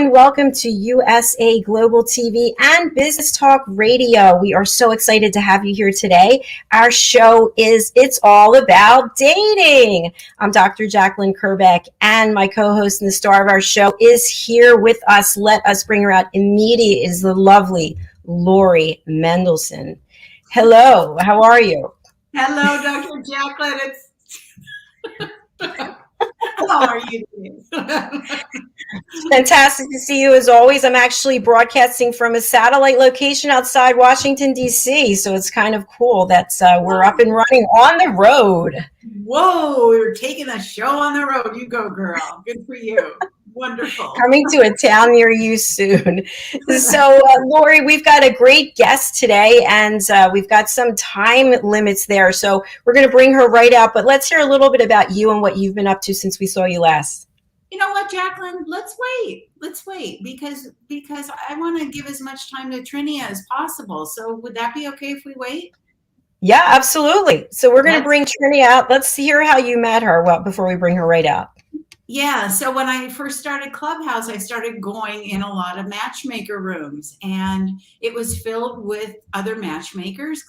and welcome to USA Global TV and Business Talk Radio. We are so excited to have you here today. Our show is It's All About Dating. I'm Dr. JACALYN KERBECK, and my co-host and the star of our show is here with us. Let us bring her out immediately. Is the lovely Lori Mendelsohn. Hello, how are you? Hello, Dr. JACALYN. How are you doing? Fantastic to see you as always. I'm actually broadcasting from a satellite location outside Washington, D.C., so it's kind of cool that we're up and running on the road. Whoa, we're taking a show on the road. You go, girl. Good for you. Wonderful. Coming to a town near you soon. So, Lori, we've got a great guest today, and we've got some time limits there. So we're going to bring her right out. But let's hear a little bit about you and what you've been up to since we saw you last. You know what, JACALYN? Let's wait because I want to give as much time to TRENIA as possible. So would that be okay if we wait? Yeah, absolutely. So we're going to bring TRENIA out. Let's hear how you met her before we bring her right out. Yeah, so when I first started Clubhouse, I started going in a lot of matchmaker rooms, and it was filled with other matchmakers,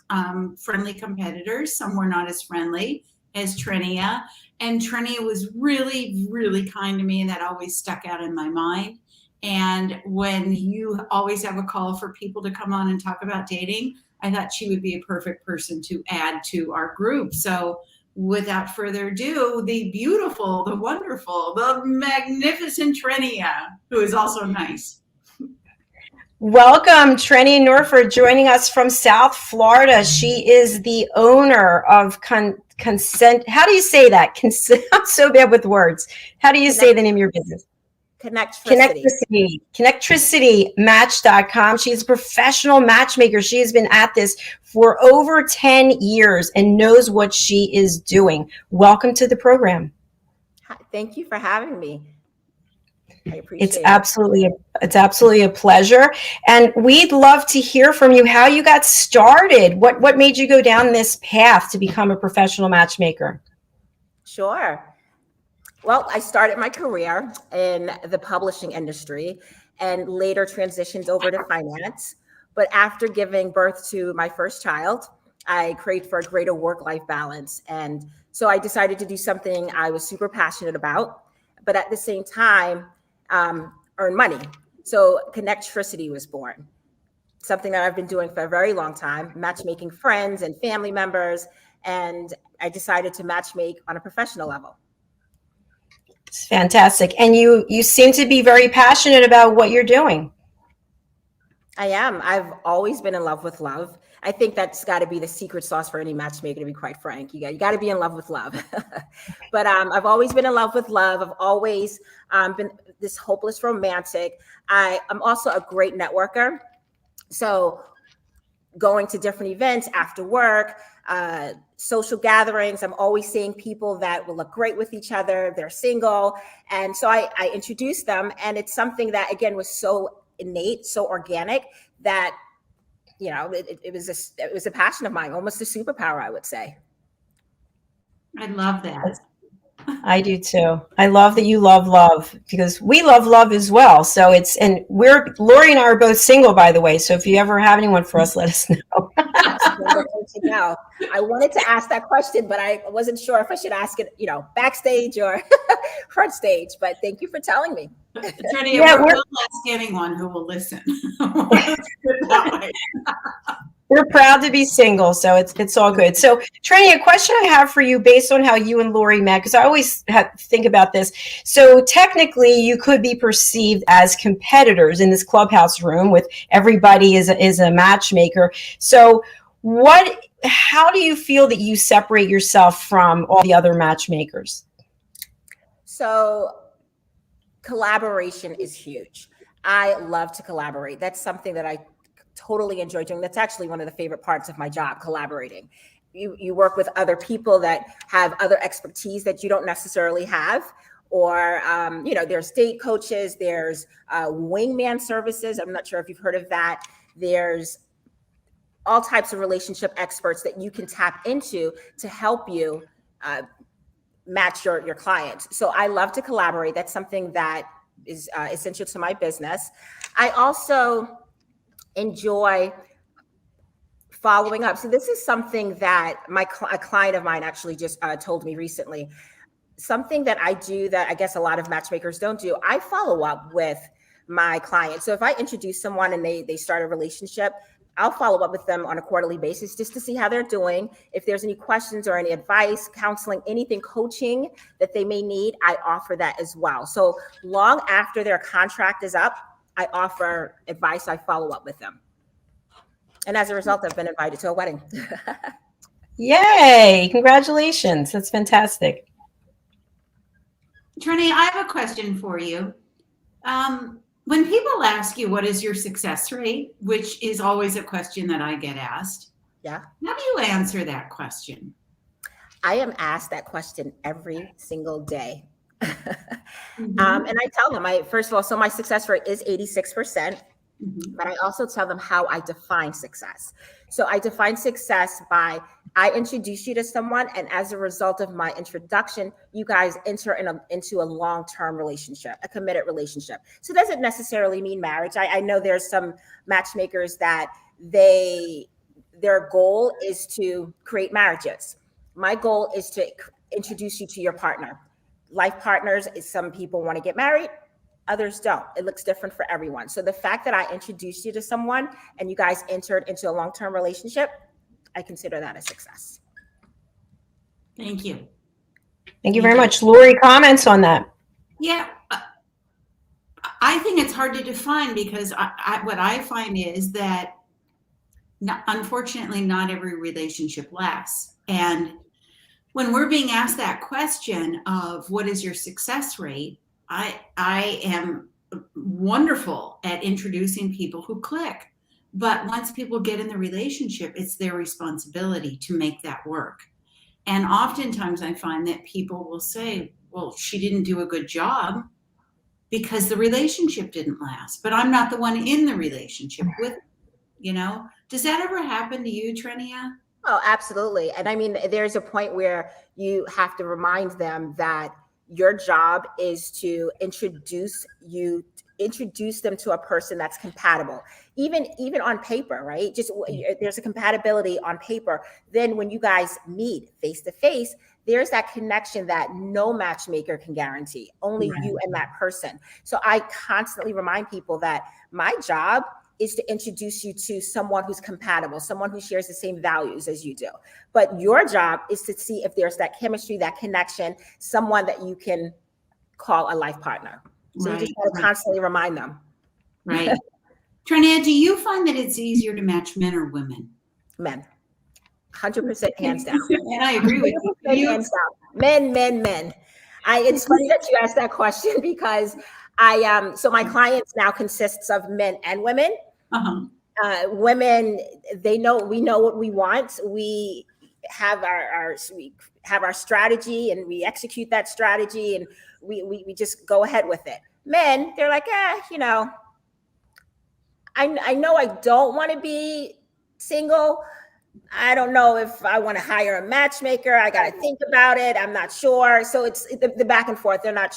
friendly competitors. Some were not as friendly as TRENIA, and TRENIA was really, really kind to me, and that always stuck out in my mind. And when you always have a call for people to come on and talk about dating, I thought she would be a perfect person to add to our group. So without further ado, the beautiful, the wonderful, the magnificent TRENIA, who is also nice. Welcome, TRENIA NORFORD, joining us from South Florida. She is the owner of Consent. How do you say that? I'm so bad with words. How do you say the name of your business? Connectricitymatch.com. She's a professional matchmaker. She has been at this for over 10 years and knows what she is doing. Welcome to the program. Hi, thank you for having me. I appreciate it. It's absolutely a pleasure. And we'd love to hear from you how you got started. What made you go down this path to become a professional matchmaker? Sure. Well, I started my career in the publishing industry and later transitioned over to finance. But after giving birth to my first child, I craved for a greater work-life balance. And so I decided to do something I was super passionate about, but at the same time, earn money. So Connectricity was born, something that I've been doing for a very long time, matchmaking friends and family members. And I decided to matchmake on a professional level. It's fantastic. And you seem to be very passionate about what you're doing. I am. I've always been in love with love. I think that's got to be the secret sauce for any matchmaker, to be quite frank. You got to be in love with love. But I've always been in love with love. I've always been this hopeless romantic. I'm also a great networker. So going to different events after work, social gatherings, I'm always seeing people that will look great with each other. They're single. And so I introduced them. And it's something that, again, was so innate, so organic that, you know, it was a passion of mine, almost a superpower, I would say. I love that. I do too. I love that you love love, because we love love as well. So Lori and I are both single, by the way. So if you ever have anyone for us, let us know. I wanted to ask that question, but I wasn't sure if I should ask it, backstage or front stage. But thank you for telling me. TRENIA, we'll ask anyone who will listen. We're proud to be single, so it's all good. So, TRENIA, a question I have for you based on how you and Lori met, because I always think about this. So, technically, you could be perceived as competitors in this clubhouse room with everybody is a matchmaker. So, how do you feel that you separate yourself from all the other matchmakers? So, collaboration is huge. I love to collaborate. That's something that I totally enjoy doing. That's actually one of the favorite parts of my job, collaborating. You work with other people that have other expertise that you don't necessarily have, or there's date coaches, there's wingman services. I'm not sure if you've heard of that. There's all types of relationship experts that you can tap into to help you match your clients. So I love to collaborate. That's something that is essential to my business. I also enjoy following up. So this is something that a client of mine actually just told me recently. Something that I do that I guess a lot of matchmakers don't do. I follow up with my clients. So if I introduce someone and they start a relationship, I'll follow up with them on a quarterly basis just to see how they're doing. If there's any questions or any advice, counseling, anything, coaching that they may need, I offer that as well. So long after their contract is up, I offer advice. I follow up with them. And as a result, I've been invited to a wedding. Yay! Congratulations. That's fantastic. Trenia, I have a question for you. When people ask you, what is your success rate, which is always a question that I get asked. Yeah. How do you answer that question? I am asked that question every single day. Mm-hmm. And I tell them, first of all, so my success rate is 86%. Mm-hmm. But I also tell them how I define success. So I define success by, I introduce you to someone, and as a result of my introduction, you guys enter into a long-term relationship, a committed relationship. So it doesn't necessarily mean marriage. I know there's some matchmakers that their goal is to create marriages. My goal is to introduce you to your partner. Life partners is some people want to get married. Others don't. It looks different for everyone. So the fact that I introduced you to someone and you guys entered into a long-term relationship, I consider that a success. Thank you. Thank you very much. Lori, comments on that? Yeah, I think it's hard to define because what I find is that unfortunately not every relationship lasts. And when we're being asked that question of what is your success rate, I am wonderful at introducing people who click. But once people get in the relationship, it's their responsibility to make that work. And oftentimes I find that people will say, well, she didn't do a good job because the relationship didn't last. But I'm not the one in the relationship with, Does that ever happen to you, Trenia? Oh, absolutely. And I mean, there's a point where you have to remind them that your job is to introduce them to a person that's compatible, even on paper, right? Just there's a compatibility on paper. Then when you guys meet face to face, there's that connection that no matchmaker can guarantee, only you and that person. So I constantly remind people that my job is to introduce you to someone who's compatible, someone who shares the same values as you do. But your job is to see if there's that chemistry, that connection, someone that you can call a life partner. So you just got to constantly remind them. Right. Trenia, do you find that it's easier to match men or women? Men. 100% hands down. And I agree with you. Hands down. Men. It's funny that you asked that question because so my clients now consists of men and women. Uh-huh. Women, we know what we want. We have our strategy and we execute that strategy and we just go ahead with it. Men, they're like, I know I don't want to be single. I don't know if I want to hire a matchmaker. I got to think about it. I'm not sure. So it's the back and forth. They're not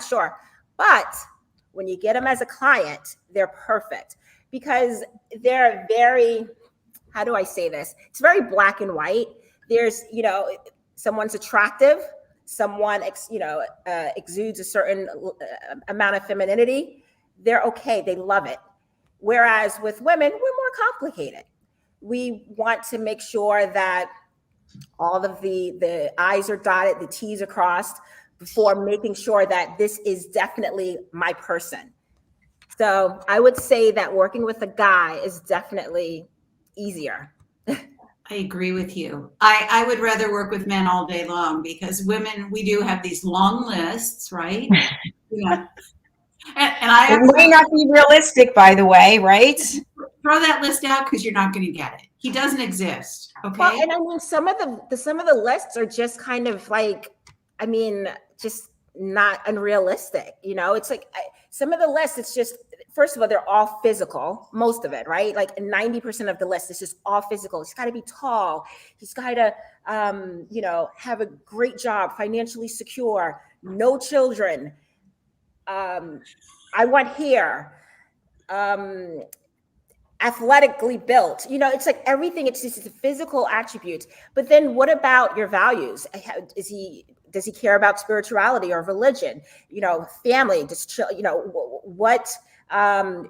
sure. But when you get them as a client, they're perfect because they're very, how do I say this? It's very black and white. There's, someone's attractive, someone, exudes a certain amount of femininity. They're okay. They love it. Whereas with women, we're more complicated. We want to make sure that all of the I's are dotted, the T's are crossed before making sure that this is definitely my person. So I would say that working with a guy is definitely easier. I agree with you. I would rather work with men all day long because women, we do have these long lists, right? Yeah. And it might not be realistic, by the way, right? Throw that list out because you're not going to get it. He doesn't exist. Okay. Well, and I mean, some of the lists are just kind of like, just not unrealistic. It's like some of the lists, it's just, first of all, they're all physical, most of it, right? Like 90% of the list is just all physical. He's got to be tall. He's got to, have a great job, financially secure, no children. I want hair, athletically built. It's like everything. It's just the physical attributes. But then what about your values? Does he care about spirituality or religion? Family, just what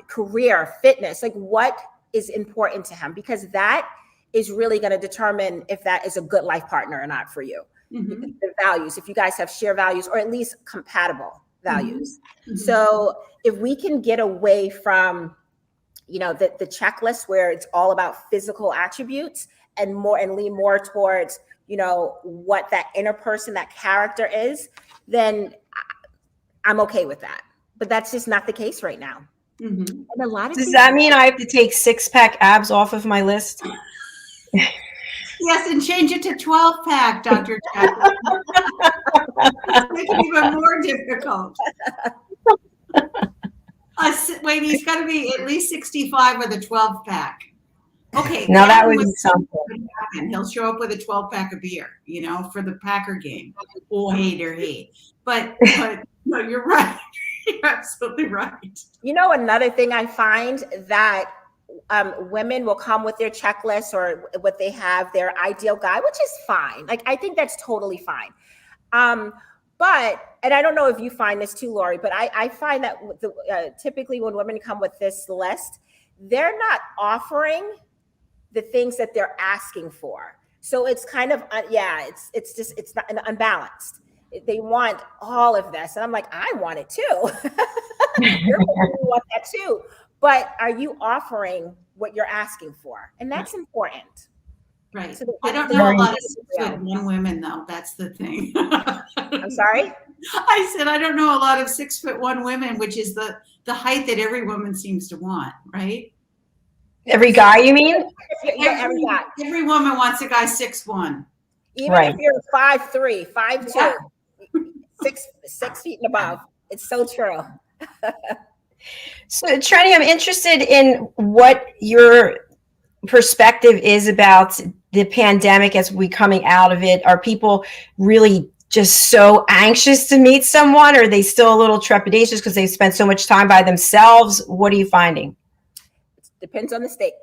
career, fitness, like what is important to him? Because that is really going to determine if that is a good life partner or not for you. Mm-hmm. The values, if you guys have shared values or at least compatible values. Mm-hmm. So if we can get away from the checklist where it's all about physical attributes and lean more towards, what that inner person, that character is, then I'm okay with that. But that's just not the case right now. Mm-hmm. And a lot of Does that mean I have to take 6-pack abs off of my list? Yes, and change it to 12-pack, Dr. Jacqueline. It's making it even more difficult. Wait, he's got to be at least 65 with a 12-pack. Okay. Now that would be something. He'll show up with a 12-pack of beer, for the Packer game. Oh, hate. But no, you're right. You're absolutely right. Another thing I find that women will come with their checklist or what they have, their ideal guy, which is fine. Like, I think that's totally fine. But, and I don't know if you find this too, Lori, but I find that typically when women come with this list, they're not offering the things that they're asking for. So it's kind of, it's not unbalanced. They want all of this. And I'm like, I want it too. You want that too. But are you offering what you're asking for? And that's important. Right. So I don't know a lot of 6'1" women, though. That's the thing. I'm sorry? I said I don't know a lot of 6'1" women, which is the height that every woman seems to want, right? Every guy, you mean? Every guy. Every woman wants a guy 6'1". Even if you're 5'3", 5'2", 6 feet and above. It's so true. So, Treni, I'm interested in what your perspective is about the pandemic as we coming out of it. Are people really just so anxious to meet someone, or are they still a little trepidatious because they've spent so much time by themselves? What are you finding? It depends on the state.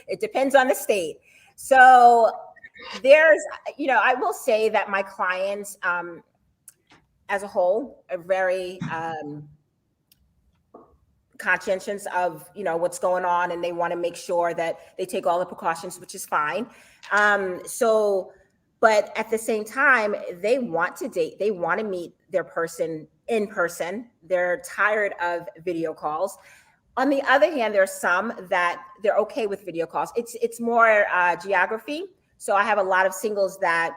It depends on the state. So there's, I will say that my clients as a whole are very conscientious of what's going on, and they want to make sure that they take all the precautions, which is fine. But at the same time, they want to date, they want to meet their person in person. They're tired of video calls. On the other hand, there are some that they're okay with video calls. It's more geography. So I have a lot of singles that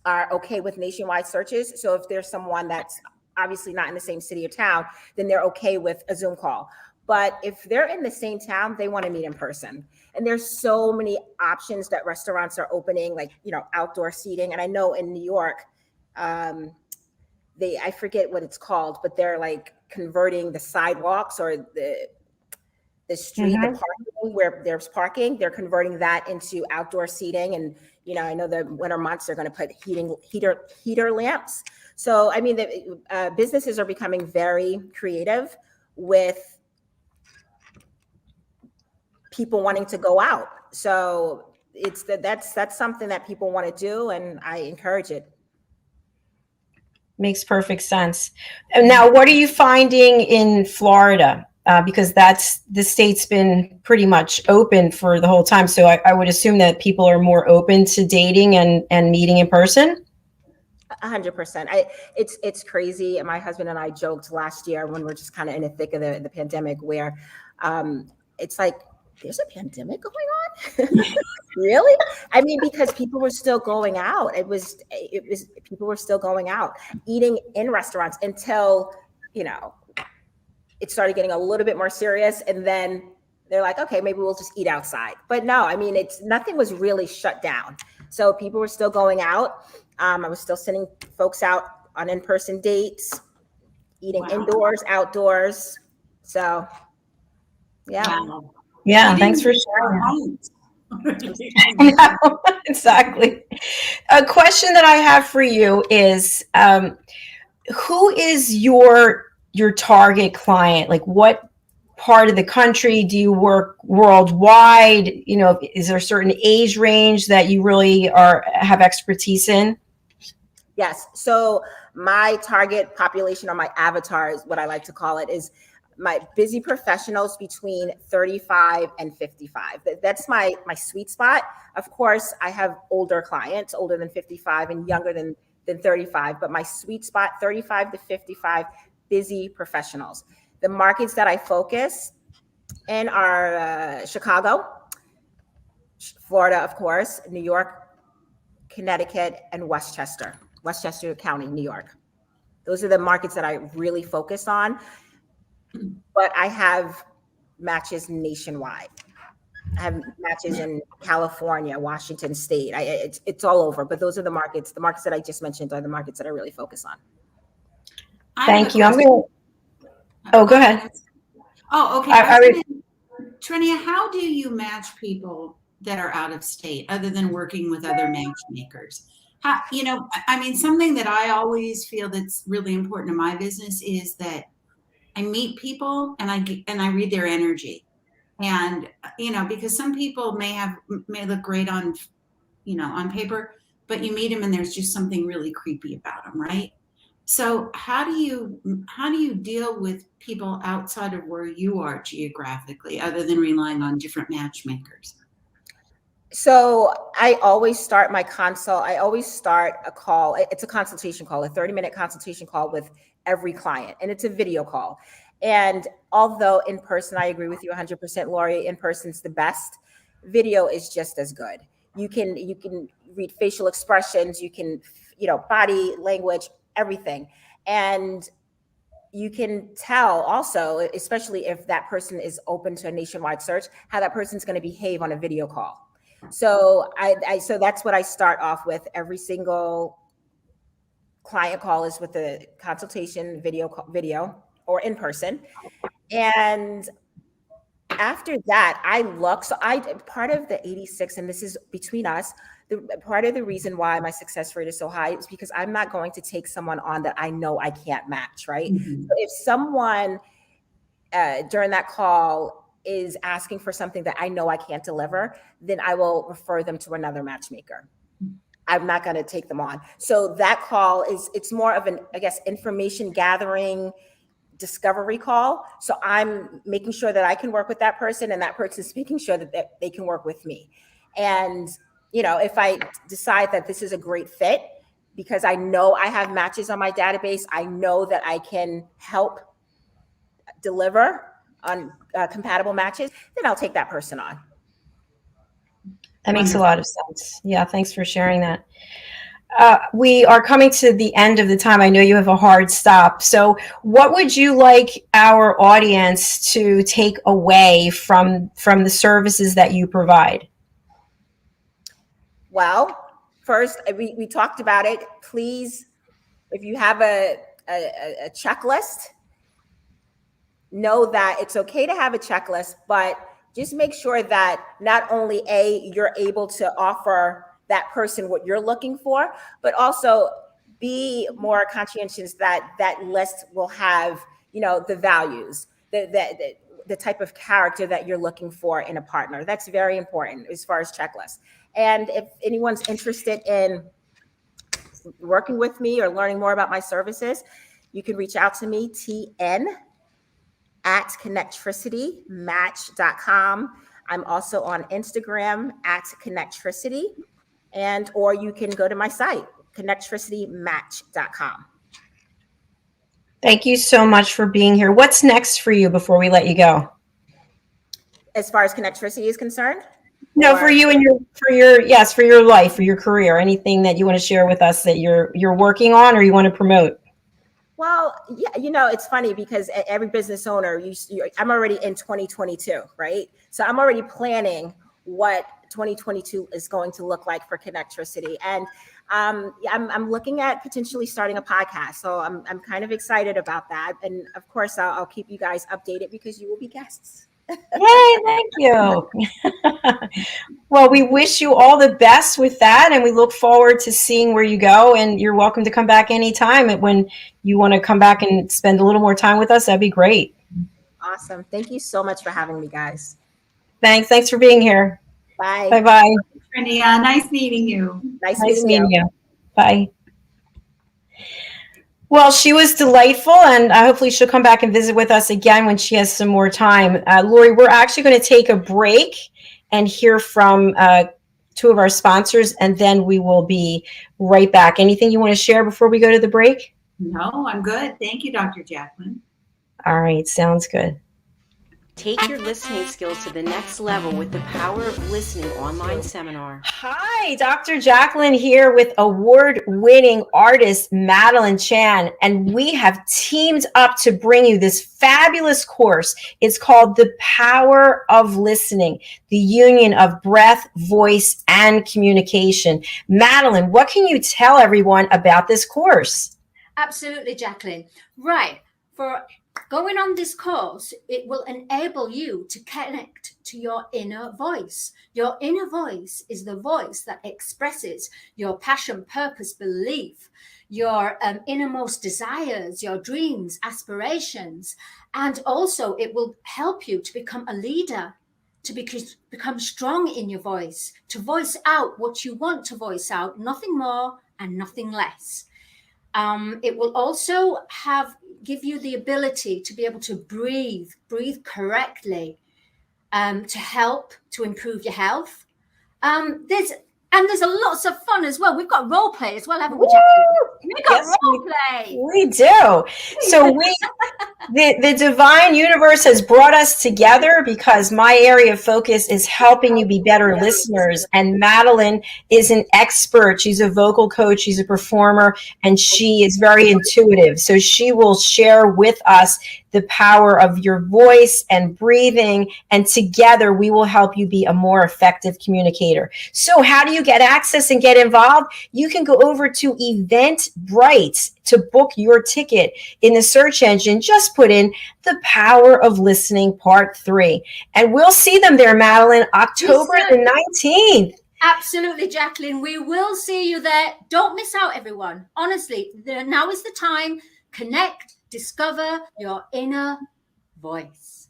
are okay with nationwide searches. So if there's someone that's obviously not in the same city or town, then they're okay with a Zoom call. But if they're in the same town, they want to meet in person. And there's so many options that restaurants are opening, like, outdoor seating. And I know in New York, I forget what it's called, but they're like converting the sidewalks or the street, the parking where there's parking, they're converting that into outdoor seating. And, I know the winter months, they're going to put heater lamps. So, I mean, the businesses are becoming very creative with people wanting to go out. So that's something that people want to do, and I encourage it. Makes perfect sense. And now, what are you finding in Florida? Because the state's been pretty much open for the whole time. So I would assume that people are more open to dating and meeting in person. 100%. It's crazy. And my husband and I joked last year when we're just kind of in the thick of the pandemic, where it's like, there's a pandemic going on? Really? I mean, because people were still going out. People were still going out, eating in restaurants until, it started getting a little bit more serious. And then they're like, okay, maybe we'll just eat outside. But no, I mean, nothing was really shut down. So people were still going out. I was still sending folks out on in-person dates, eating indoors, outdoors. So, yeah. Wow. Yeah, thanks for sharing. No, exactly. A question that I have for you is, who is your target client? Like, what part of the country do you work worldwide? You know, is there a certain age range that you really have expertise in? Yes. So my target population, or my avatar is what I like to call it, is my busy professionals between 35 and 55. That's my sweet spot. Of course, I have older clients, older than 55 and younger than 35, but my sweet spot, 35 to 55, busy professionals. The markets that I focus in are Chicago, Florida, of course, New York, Connecticut, and Westchester County, New York. Those are the markets that I really focus on, but I have matches nationwide. I have matches in California, Washington State. It's all over, but those are the markets. The markets that I just mentioned are the markets that I really focus on. Thank you. Oh, go ahead. Oh, okay. Trenia, how do you match people that are out of state other than working with other matchmakers? How, you know, I mean, something that I always feel that's really important in my business is that I meet people and I read their energy. And, you know, because some people may look great on, you know, on paper, but you meet them and there's just something really creepy about them, right? So how do you deal with people outside of where you are geographically, other than relying on different matchmakers? So I always start my consult. I always start a call. It's a consultation call, a 30-minute consultation call with every client, and it's a video call. And although in person, I agree with you 100%, Lori, in person's the best, video is just as good. You can read facial expressions, you can, you know, body language, everything. And you can tell also, especially if that person is open to a nationwide search, how that person's going to behave on a video call. So so that's what I start off with. Every single client call is with a consultation video or in person. And after that, I look. So part of the 86, and this is between us, part of the reason why my success rate is so high is because I'm not going to take someone on that I know I can't match, right? Mm-hmm. So if someone during that call is asking for something that I know I can't deliver, then I will refer them to another matchmaker. I'm not going to take them on. So that call it's more of an, I guess, information gathering, discovery call. So I'm making sure that I can work with that person, and that person's making sure that they can work with me. And, you know, if I decide that this is a great fit, because I know I have matches on my database, I know that I can help deliver on compatible matches, then I'll take that person on. That makes a lot of sense. Yeah, thanks for sharing that. We are coming to the end of the time. I know you have a hard stop. So what would you like our audience to take away from the services that you provide? Well, first, we talked about it. Please, if you have a checklist, know that it's okay to have a checklist, but just make sure that not only you're able to offer that person what you're looking for, but also be more conscientious that that list will have, you know, the values, the type of character that you're looking for in a partner. That's very important as far as checklists. And if anyone's interested in working with me or learning more about my services, you can reach out to me, tn@connectricitymatch.com. I'm also on Instagram @connectricity, or you can go to my site, connectricitymatch.com. Thank you so much for being here. What's next for you before we let you go? As far as Connectricity is concerned? No, for you and for your life, for your career, anything that you want to share with us that you're working on or you want to promote? Well, yeah, you know, it's funny because every business owner, I'm already in 2022, right? So I'm already planning what 2022 is going to look like for Connectricity. And I'm looking at potentially starting a podcast. So I'm kind of excited about that. And of course, I'll keep you guys updated because you will be guests. Yay, thank you. Well, we wish you all the best with that, and we look forward to seeing where you go. And you're welcome to come back anytime when you want to come back and spend a little more time with us. That'd be great. Awesome. Thank you so much for having me, guys. Thanks. Thanks for being here. Bye. Bye-bye. TRENIA, nice meeting you. Nice Nice meeting you. Bye. Well, she was delightful, and hopefully she'll come back and visit with us again when she has some more time. Lori, we're actually going to take a break and hear from two of our sponsors, and then we will be right back. Anything you want to share before we go to the break? No, I'm good. Thank you, Dr. JACALYN. All right, sounds good. Take your listening skills to the next level with the Power of Listening online seminar. Hi, Dr. JACALYN here with award-winning artist Madeline Chan, and we have teamed up to bring you this fabulous course. It's called The Power of Listening, the union of breath, voice, and communication. Madeline, what can you tell everyone about this course? Absolutely, JACALYN. Right. For going on this course, it will enable you to connect to your inner voice. Your inner voice is the voice that expresses your passion, purpose, belief, your innermost desires, your dreams, aspirations. And also it will help you to become a leader, to become strong in your voice, to voice out what you want to voice out, nothing more and nothing less. It will also give you the ability to be able to breathe correctly, to help to improve your health. There's a lots of fun as well. We've got role play as well, haven't we, JACALYN? We've got role play. We do. So the divine universe has brought us together because my area of focus is helping you be better listeners. And Madeline is an expert. She's a vocal coach. She's a performer, and she is very intuitive. So she will share with us the power of your voice and breathing, and together we will help you be a more effective communicator. So how do you get access and get involved? You can go over to Eventbrite to book your ticket. In the search engine, just put in The Power of Listening Part 3. And we'll see them there, Madeline, October the 19th. Absolutely, JACALYN. We will see you there. Don't miss out, everyone. Honestly, now is the time. Connect, discover your inner voice.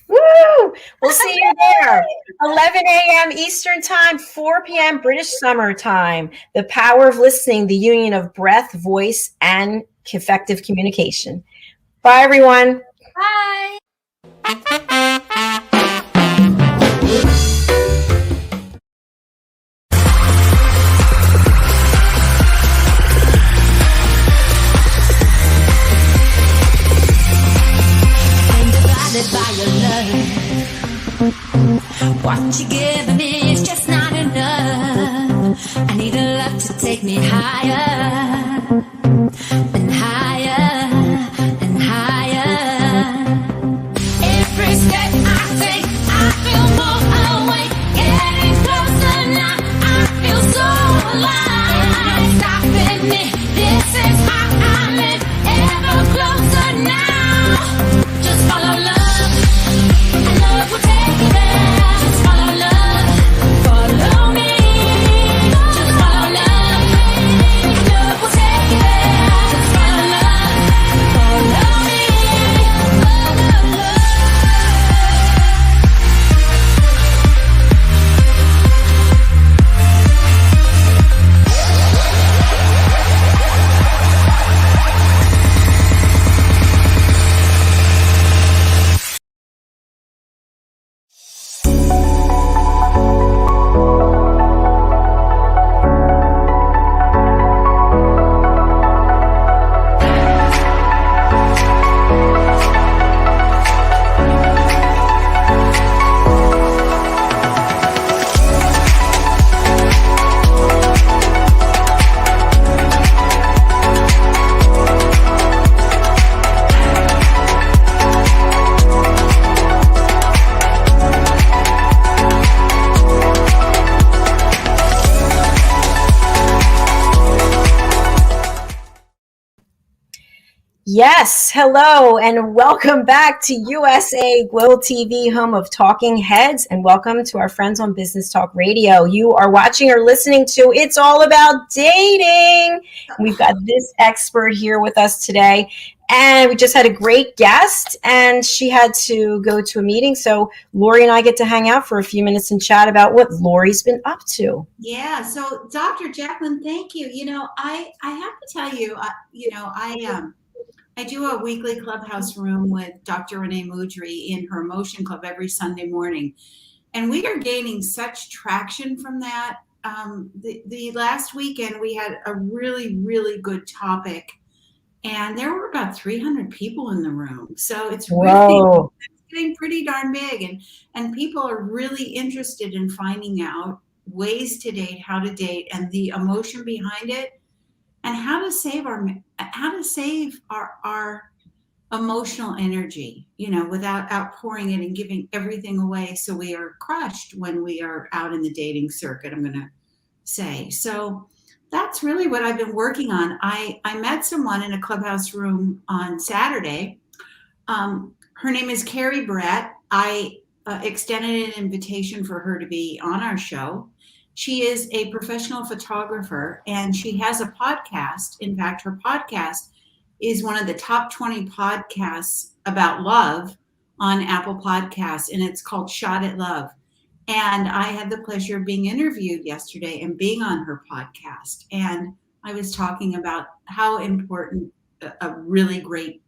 Woo! We'll see you there. 11 a.m. Eastern Time, 4 p.m. British Summer Time. The Power of Listening, the union of breath, voice, and effective communication. Bye, everyone. Bye. By your love, what you giving me is just not enough. I need a love to take me higher and higher and higher. Every step I take, I feel more awake. Getting closer now, I feel so alive. Stopping me, this is how I live. Ever closer now, just follow love. Love will take you there. Just follow love. Follow me. Just follow love. Love will take you there. Just follow love. Follow me. Follow love. Yes, hello, and welcome back to USA Global TV, home of Talking Heads, and welcome to our friends on Business Talk Radio. You are watching or listening to It's All About Dating. We've got this expert here with us today, and we just had a great guest, and she had to go to a meeting, so Lori and I get to hang out for a few minutes and chat about what Lori's been up to. Yeah. So, Dr. Jacqueline, thank you. I have to tell you, I do a weekly clubhouse room with Dr. Renee Mudry in her Emotion Club every Sunday morning. And we are gaining such traction from that. The last weekend, we had a really, really good topic. And there were about 300 people in the room. So it's really getting pretty darn big. And people are really interested in finding out ways to date, how to date, and the emotion behind it. And how to save our emotional energy, without outpouring it and giving everything away. So we are crushed when we are out in the dating circuit, I'm going to say. So that's really what I've been working on. I met someone in a clubhouse room on Saturday. Her name is Carrie Brett. I extended an invitation for her to be on our show. She is a professional photographer, and she has a podcast. In fact, her podcast is one of the top 20 podcasts about love on Apple Podcasts, and it's called Shot at Love. And I had the pleasure of being interviewed yesterday and being on her podcast. And I was talking about how important a really great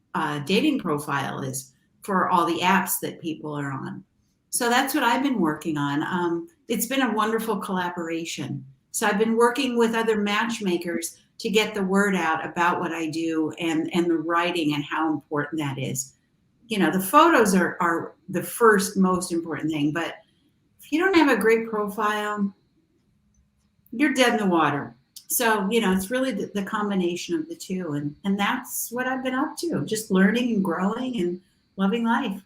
dating profile is for all the apps that people are on. So that's what I've been working on. It's been a wonderful collaboration. So I've been working with other matchmakers to get the word out about what I do and the writing and how important that is. The photos are the first most important thing, but if you don't have a great profile, you're dead in the water. So, it's really the combination of the two. And that's what I've been up to, just learning and growing and loving life.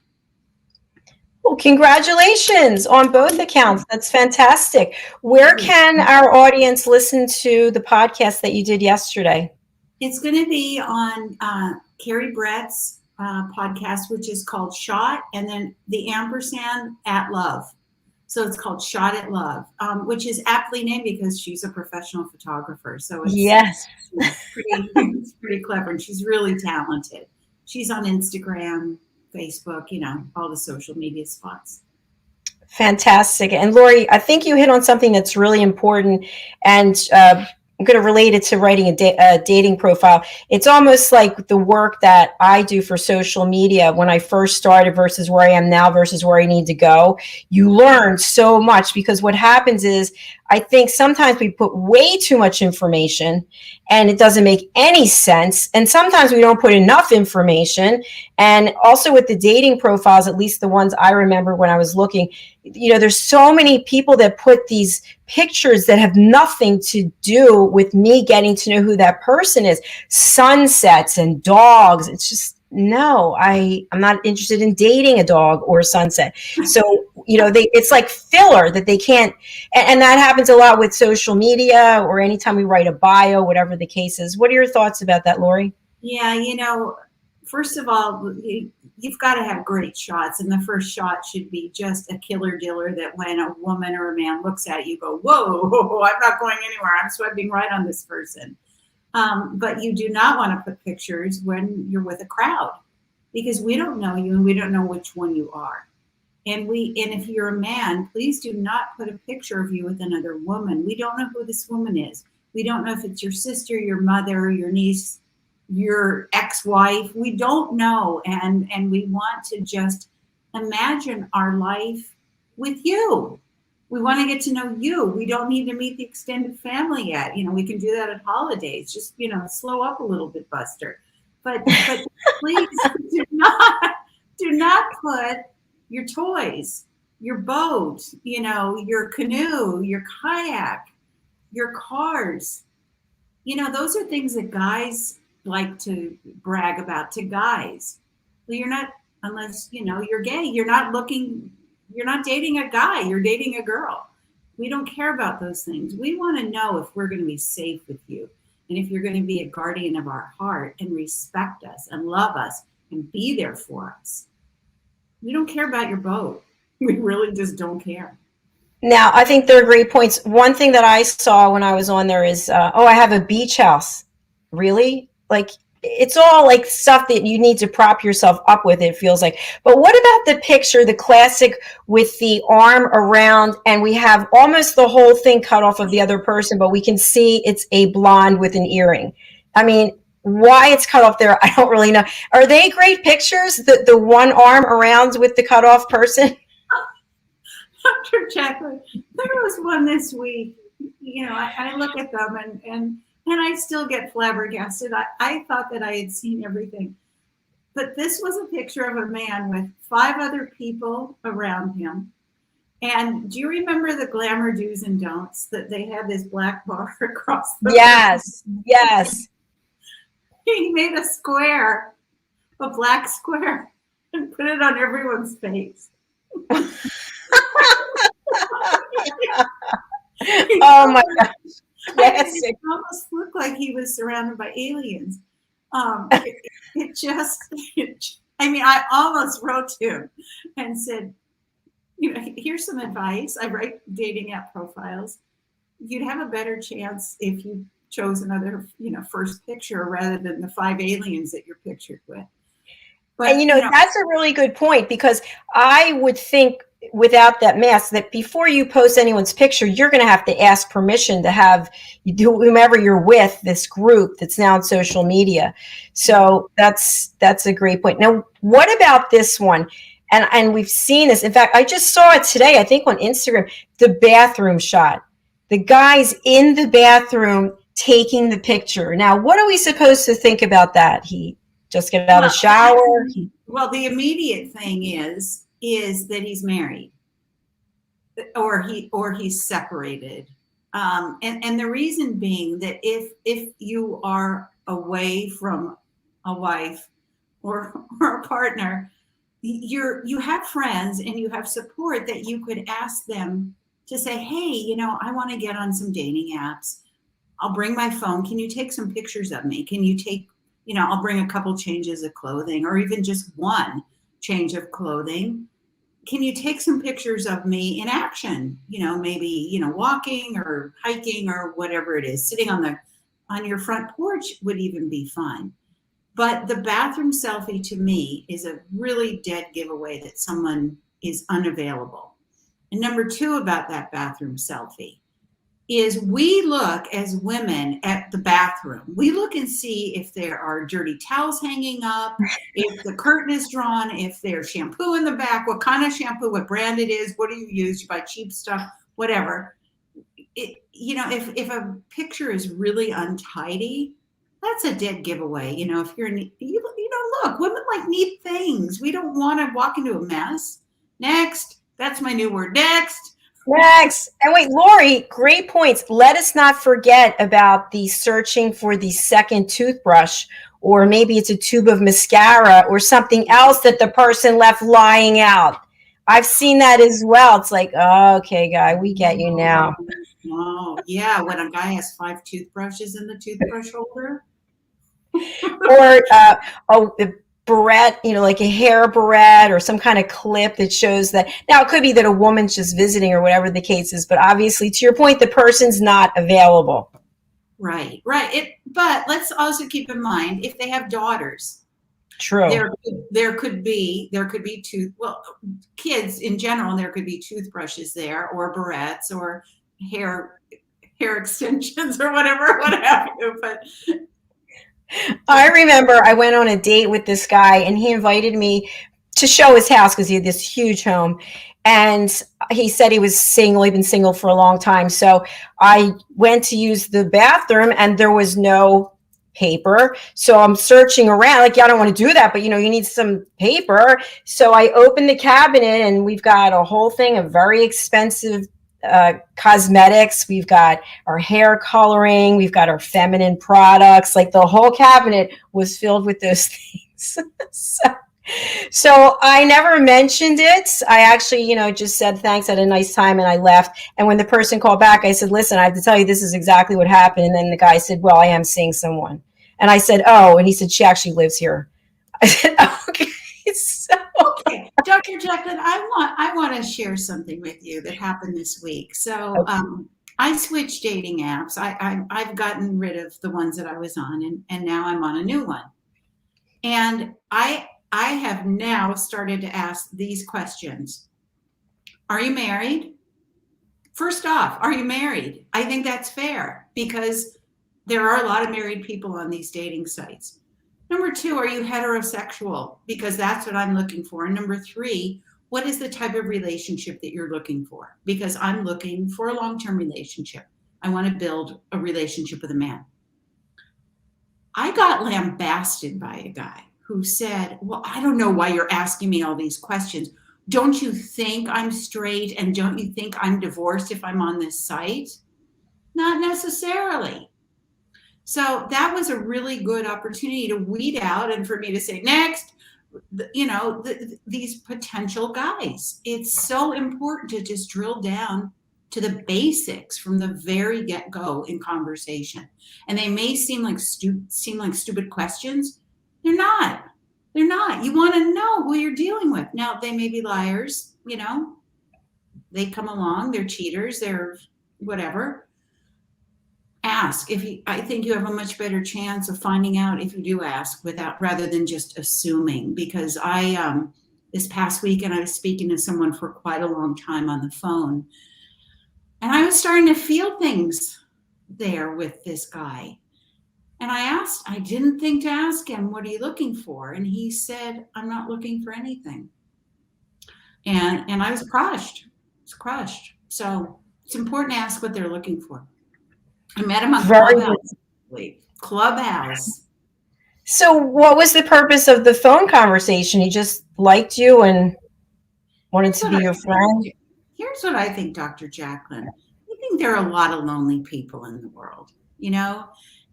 Well, congratulations on both accounts. That's fantastic. Where can our audience listen to the podcast that you did yesterday? It's going to be on Carrie Brett's podcast, which is called Shot, and then the ampersand at Love. So it's called Shot at Love, which is aptly named because she's a professional photographer. So it's pretty clever, and she's really talented. She's on Instagram, Facebook, all the social media spots. Fantastic. And Lori, I think you hit on something that's really important, and I'm going to relate it to writing a dating profile. It's almost like the work that I do for social media when I first started versus where I am now versus where I need to go. You learn so much, because what happens is I think sometimes we put way too much information and it doesn't make any sense. And sometimes we don't put enough information. And also with the dating profiles, at least the ones I remember when I was looking, there's so many people that put these pictures that have nothing to do with me getting to know who that person is. Sunsets and dogs. It's just, no, I'm not interested in dating a dog or a sunset. So, it's like filler that they can't, and that happens a lot with social media or anytime we write a bio, whatever the case is. What are your thoughts about that, Lori? Yeah, first of all, you've got to have great shots. And the first shot should be just a killer diller that when a woman or a man looks at you, go, whoa, I'm not going anywhere. I'm swiping right on this person. But you do not want to put pictures when you're with a crowd, because we don't know you and we don't know which one you are. And if you're a man, please do not put a picture of you with another woman. We don't know who this woman is. We don't know if it's your sister, your mother, your niece, your ex-wife. We don't know. And we want to just imagine our life with you. We want to get to know you. We don't need to meet the extended family yet. We can do that at holidays. Just, slow up a little bit, Buster. But please do not put your toys, your boat, your canoe, your kayak, your cars. Those are things that guys like to brag about to guys. Well, you're not, unless, you're gay. You're not dating a guy, you're dating a girl. We don't care about those things. We want to know if we're going to be safe with you. And if you're going to be a guardian of our heart and respect us and love us and be there for us, we don't care about your boat. We really just don't care. Now, I think they're great points. One thing that I saw when I was on there is, I have a beach house. Really? Like, it's all like stuff that you need to prop yourself up with, it feels like. But what about the picture, the classic with the arm around, and we have almost the whole thing cut off of the other person, but we can see it's a blonde with an earring? I mean, why it's cut off there, I don't really know. Are they great pictures? The one arm around with the cut off person? Dr. JACALYN, there was one this week. You know, I look at them and I still get flabbergasted. I thought that I had seen everything. But this was a picture of a man with 5 other people around him. And do you remember the glamour do's and don'ts, that they had this black bar across the Yes, yes. He made a square, a black square, and put it on everyone's face. Oh my gosh. Yes. It almost looked like he was surrounded by aliens. I almost wrote to him and said, you know, here's some advice. I write dating app profiles. You'd have a better chance if you chose another, first picture rather than the 5 aliens that you're pictured with. But, and that's a really good point, because I would think, without that mask, that before you post anyone's picture, you're going to have to ask permission to have whomever you're with, this group that's now on social media. So that's a great point. Now, what about this one? And we've seen this. In fact, I just saw it today, I think on Instagram, the bathroom shot. The guy's in the bathroom taking the picture. Now, what are we supposed to think about that? He just got out of the shower? Well, the immediate thing is that he's married, or he's separated, and the reason being that if you are away from a wife or a partner, you have friends and you have support that you could ask them to say, hey, I want to get on some dating apps. I'll bring my phone. Can you take some pictures of me? Can you take, I'll bring a couple changes of clothing, or even just one change of clothing. Can you take some pictures of me in action? Maybe, walking or hiking or whatever it is. Sitting on your front porch would even be fun. But the bathroom selfie, to me, is a really dead giveaway that someone is unavailable. And number 2 about that bathroom selfie is we look as women at the bathroom. We look and see if there are dirty towels hanging up, if the curtain is drawn, if there's shampoo in the back, what kind of shampoo, what brand it is, what do you use, you buy cheap stuff, whatever. If a picture is really untidy, that's a dead giveaway. If you're, look, women like neat things. We don't want to walk into a mess. Next, that's my new word, next. Next. And wait, Lori, great points. Let us not forget about the searching for the second toothbrush, or maybe it's a tube of mascara or something else that the person left lying out. I've seen that as well. It's like, oh, okay, guy, we get you now. Oh, yeah. When a guy has 5 toothbrushes in the toothbrush holder. Or the barrette, like a hair barrette or some kind of clip that shows that. Now, it could be that a woman's just visiting or whatever the case is, but obviously, to your point, the person's not available. Right. But let's also keep in mind, if they have daughters, true, there could be kids in general, there could be toothbrushes there, or barrettes, or hair extensions, or whatever, what have you. But I remember I went on a date with this guy, and he invited me to show his house because he had this huge home. And he said he was single. He'd been single for a long time. So I went to use the bathroom, and there was no paper. So I'm searching around, like, yeah, I don't want to do that, but you need some paper. So I opened the cabinet, and we've got a whole thing of very expensive cosmetics. We've got our hair coloring. We've got our feminine products. Like, the whole cabinet was filled with those things. So So I never mentioned it. I actually, just said thanks, had a nice time, and I left. And when the person called back, I said, listen, I have to tell you, this is exactly what happened. And then the guy said, well, I am seeing someone. And I said, oh, and he said, she actually lives here. I said, okay. So Okay, Dr. Jacqueline, I want to share something with you that happened this week. So I switched dating apps. I've gotten rid of the ones that I was on, and now I'm on a new one. And I have now started to ask these questions. Are you married? First off, are you married? I think that's fair because there are a lot of married people on these dating sites. Number two, are you heterosexual? Because that's what I'm looking for. And number three, what is the type of relationship that you're looking for? Because I'm looking for a long-term relationship. I want to build a relationship with a man. I got lambasted by a guy who said, well, I don't know why you're asking me all these questions. Don't you think I'm straight? And don't you think I'm divorced if I'm on this site? Not necessarily. So that was a really good opportunity to weed out and for me to say, next, these potential guys. It's so important to just drill down to the basics from the very get-go in conversation. And they may seem like stupid questions. They're not. They're not. You want to know who you're dealing with. Now, they may be liars, they come along, they're cheaters, they're whatever. Ask. I think you have a much better chance of finding out if you do ask rather than just assuming. Because this past weekend I was speaking to someone for quite a long time on the phone, and I was starting to feel things there with this guy. And I didn't think to ask him, what are you looking for? And he said, I'm not looking for anything. And I was crushed. So it's important to ask what they're looking for. I met him on Clubhouse. So what was the purpose of the phone conversation? He just liked you and wanted to be your friend? Here's what I think, Dr. Jacqueline. I think there are a lot of lonely people in the world,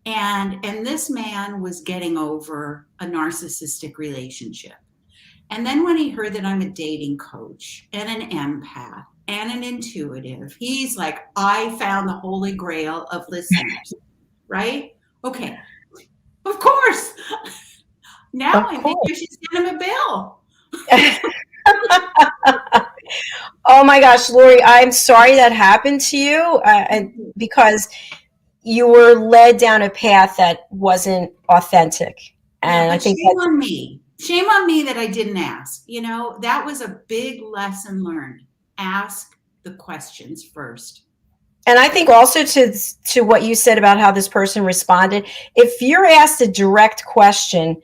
and this man was getting over a narcissistic relationship. And then when he heard that I'm a dating coach and an empath and an intuitive, he's like, I found the holy grail of listeners, right? Okay, of course. Now I think you should send him a bill. Oh my gosh, Lori, I'm sorry that happened to you because you were led down a path that wasn't authentic. And I think Shame on me that I didn't ask. That was a big lesson learned. Ask the questions first. And I think also to what you said about how this person responded, if you're asked a direct question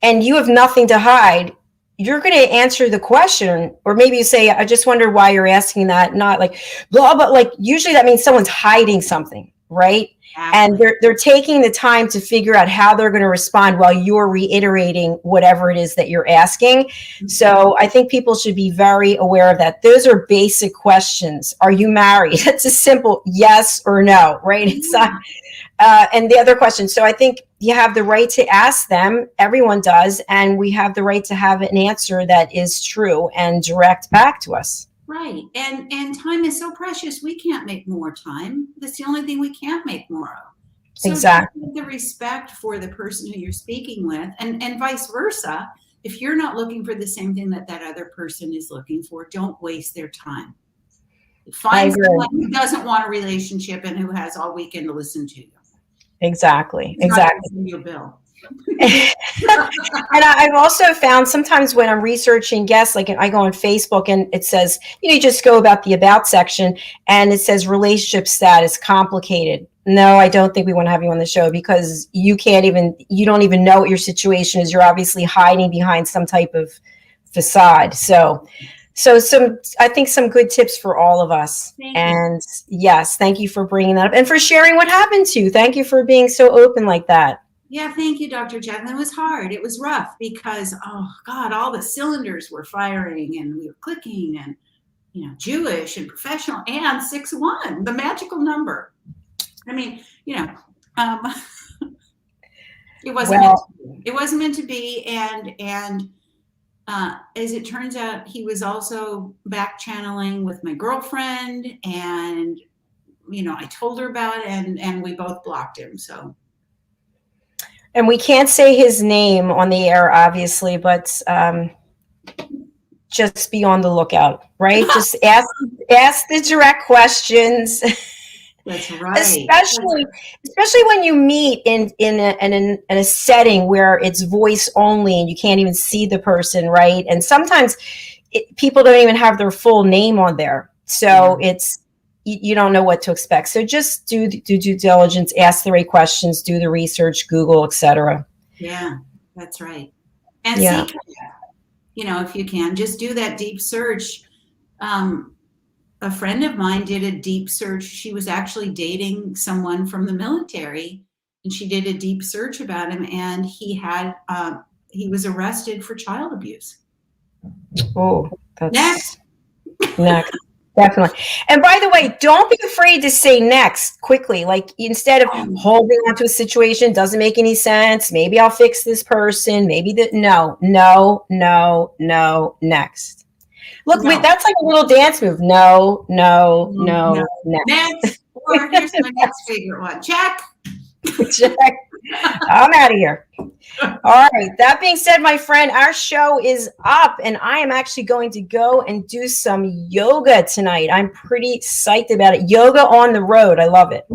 and you have nothing to hide, you're going to answer the question. Or maybe you say, I just wonder why you're asking that, not like blah, but like usually that means someone's hiding something, right? Exactly. And they're taking the time to figure out how they're going to respond while you're reiterating whatever it is that you're asking. Mm-hmm. So I think people should be very aware of that. Those are basic questions. Are you married? It's a simple yes or no, right? Mm-hmm. It's not. And the other question. So I think you have the right to ask them. Everyone does. And we have the right to have an answer that is true and direct back to us. Right. And time is so precious. We can't make more time. That's the only thing we can't make more of. So exactly. The respect for the person who you're speaking with and vice versa. If you're not looking for the same thing that other person is looking for, don't waste their time. Find someone who doesn't want a relationship and who has all weekend to listen to you. Exactly. Your bill. And I've also found sometimes when I'm researching guests, like I go on Facebook and it says, you just go about the about section and it says relationship status complicated. No, I don't think we want to have you on the show because you don't even know what your situation is. You're obviously hiding behind some type of facade. So I think some good tips for all of us. And yes, thank you for bringing that up and for sharing what happened to you. Thank you for being so open like that. Yeah, thank you, Dr. Jacqueline. It was hard. It was rough because, oh God, all the cylinders were firing and we were clicking and, Jewish and professional and 6'1", the magical number. I mean, it wasn't meant to be. And as it turns out, he was also back channeling with my girlfriend, and I told her about it, and we both blocked him. So, and we can't say his name on the air, obviously, but just be on the lookout, right? Just ask the direct questions. That's right. Especially when you meet in a setting where it's voice only and you can't even see the person, right? And sometimes people don't even have their full name on there, so you don't know what to expect. So just do due diligence, ask the right questions, do the research, Google, etc. Yeah, that's right. And seek, if you can, just do that deep search. A friend of mine did a deep search. She was actually dating someone from the military, and she did a deep search about him, and he was arrested for child abuse. Oh, that's next. Definitely. And by the way, don't be afraid to say next quickly. Like, instead of holding on to a situation, doesn't make any sense. Maybe I'll fix this person. Maybe no, next. Look, that's like a little dance move. No, next. Or here's my next favorite one. Check. I'm out of here. All right. That being said, my friend, our show is up, and I am actually going to go and do some yoga tonight. I'm pretty psyched about it. Yoga on the road. I love it.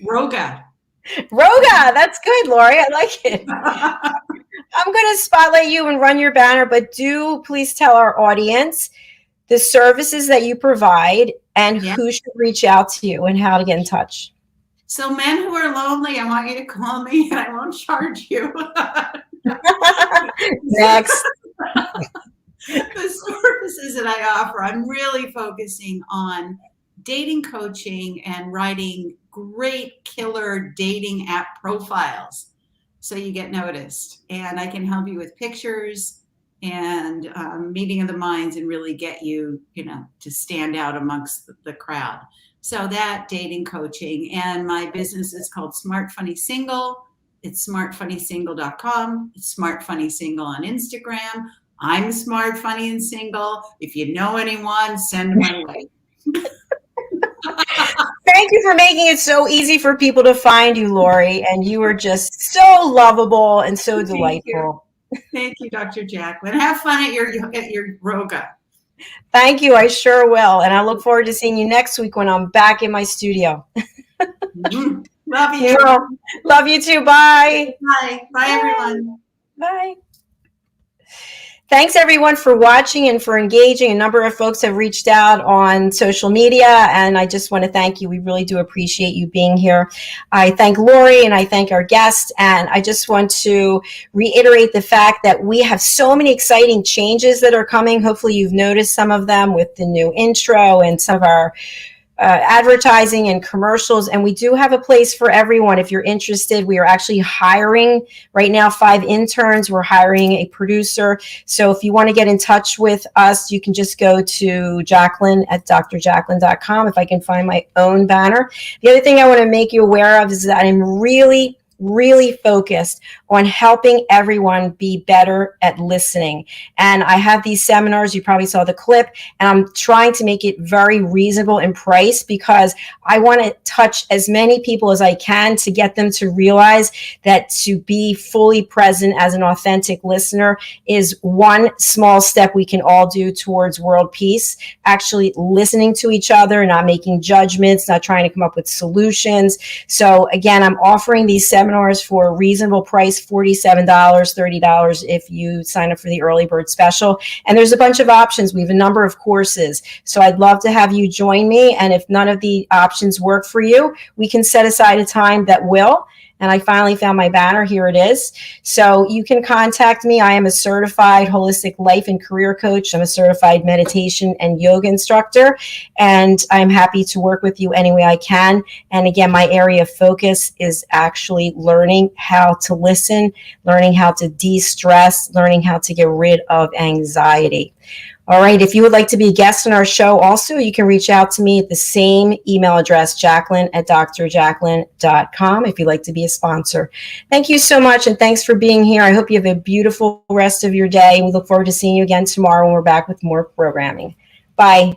Roga. That's good, Lori. I like it. I'm going to spotlight you and run your banner, but do please tell our audience the services that you provide and who should reach out to you and how to get in touch. So, men who are lonely, I want you to call me, and I won't charge you. Next. The services that I offer, I'm really focusing on dating coaching and writing great killer dating app profiles so you get noticed. And I can help you with pictures and meeting of the minds and really get you, to stand out amongst the crowd. So that dating coaching, and my business is called Smart Funny Single. It's smartfunnysingle.com. It's Smart Funny Single on Instagram. I'm smart, funny, and single. If you know anyone, send them my way. Thank you for making it so easy for people to find you, Lori. And you are just so lovable and so delightful. Thank you, Dr. JACALYN. Have fun at your Roga. Thank you. I sure will. And I look forward to seeing you next week when I'm back in my studio. Love you. Love you too. Bye. Bye. Bye, everyone. Bye. Thanks, everyone, for watching and for engaging. A number of folks have reached out on social media, and I just want to thank you. We really do appreciate you being here. I thank Lori, and I thank our guest, and I just want to reiterate the fact that we have so many exciting changes that are coming. Hopefully, you've noticed some of them with the new intro and some of our advertising and commercials, and we do have a place for everyone. If you're interested, we are actually hiring right now 5 interns. We're hiring a producer. So if you want to get in touch with us, you can just go to JACALYN at drjacalyn.com if I can find my own banner. The other thing I want to make you aware of is that I'm really focused on helping everyone be better at listening. And I have these seminars, you probably saw the clip, and I'm trying to make it very reasonable in price because I want to touch as many people as I can to get them to realize that to be fully present as an authentic listener is one small step we can all do towards world peace. Actually listening to each other, not making judgments, not trying to come up with solutions. So again, I'm offering these seminars for a reasonable price, $47, $30 if you sign up for the early bird special. And there's a bunch of options. We have a number of courses. So I'd love to have you join me. And if none of the options work for you, we can set aside a time that will. And I finally found my banner. Here it is. So you can contact me. I am a certified holistic life and career coach. I'm a certified meditation and yoga instructor, and I'm happy to work with you any way I can. And again, my area of focus is actually learning how to listen, learning how to de-stress, learning how to get rid of anxiety. All right. If you would like to be a guest on our show also, you can reach out to me at the same email address, jacalyn@drjacalyn.com, if you'd like to be a sponsor. Thank you so much, and thanks for being here. I hope you have a beautiful rest of your day. We look forward to seeing you again tomorrow when we're back with more programming. Bye.